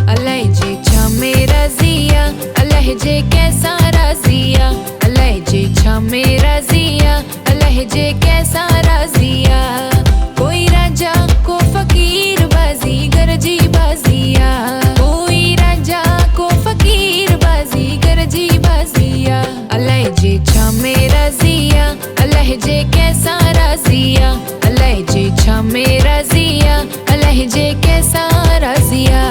अलाए जे छमे रज़िया, अलाए जे कैसा राज़िया, अलाए जे छमे रज़िया, अलाए जे कैसा राज़िया। कोई राजा को फकीर बाजी गरजी बाजिया, कोई राजा को फकीर बाजी गरजी बाजिया। अलाए जे छमे रज़िया, अलाए जे कैसा राज़िया, अलाए जे छमे रज़िया, अलाए जे कैसा राज़िया।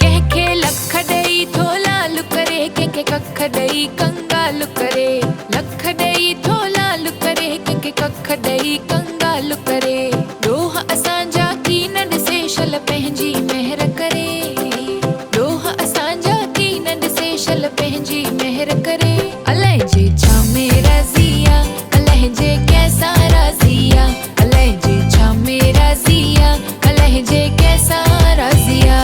कहके लख दई थोलालु करे, कहके कख दई कंगालु करे। लख दई थोलालु करे, कहके कख दई कंगालु करे। डोह असांजा की न ॾिसे शल पंहिंजी महर करे, डोह असांजा की न ॾिसे शल पंहिंजी महर करे। अलाए जे छमे रज़िया, अलाए जे कैसा राज़िया, अलाए जे छमे रज़िया, अलाए जे कैसा राज़िया।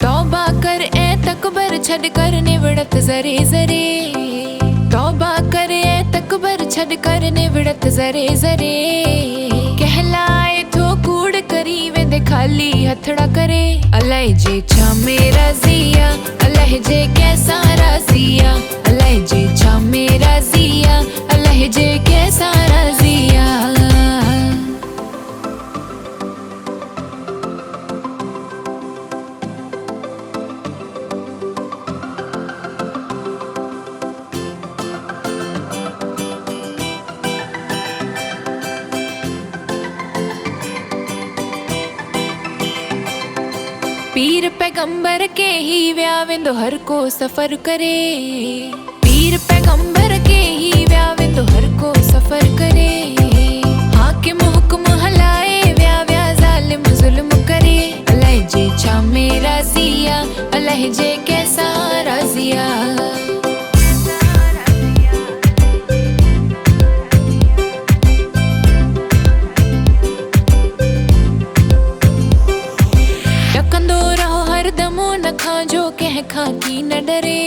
तौबा कर ए तकबर छड़ कर निवड़त जरे जरे, तौबा कर ए तकबर छड़ कर निवड़त जरे जरे। कहलाए थो कूड़ करी वेंदे खाली हथड़ा करे। अलाए जे छमे रज़िया, अलाए जे कैसा राज़िया, अलाए जे छमे रज़िया, अलाए जे कैसा राज़िया। पीर पैगंबर के ही व्या वेंदो हर को सफ़र करे, पीर पैगंबर के ही व्या वेंदो हर को सफ़र करे। हाकिम हुक्म हलाए व्या व्या ज़ालिम ज़ुल्म करे। अलाए जे छमे रज़िया, अलाए जे कैसा राज़िया। टकंदो रहो हरदम न खांजो कंहिं खां की न डरे,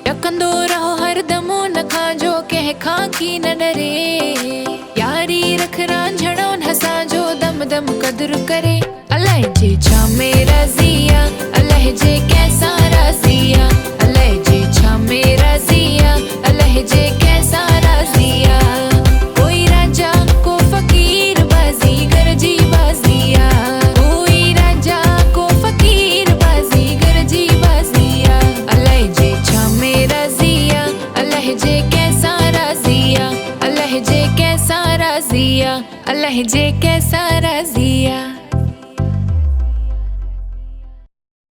टकंदो रहो हरदम न खांजो कंहिं खां की न डरे। यारी रख रांझणो असांजो दम दम कदर करे। अलाए जे छमे रज़िया, अलाए जे कैसा राज़िया, अलाए जे छमे रज़िया, अलाए जे कैसा राज़िया। कोई राजा को फकीर बाजी गरजी बाजिया, कोई राजा को फकीर बाजी गरजी बाजिया। अलाए जे छमे रज़िया, अलाए जे कैसा राज़िया, अलाए जे कैसा राज़िया, अलाए जे कैसा राज़िया।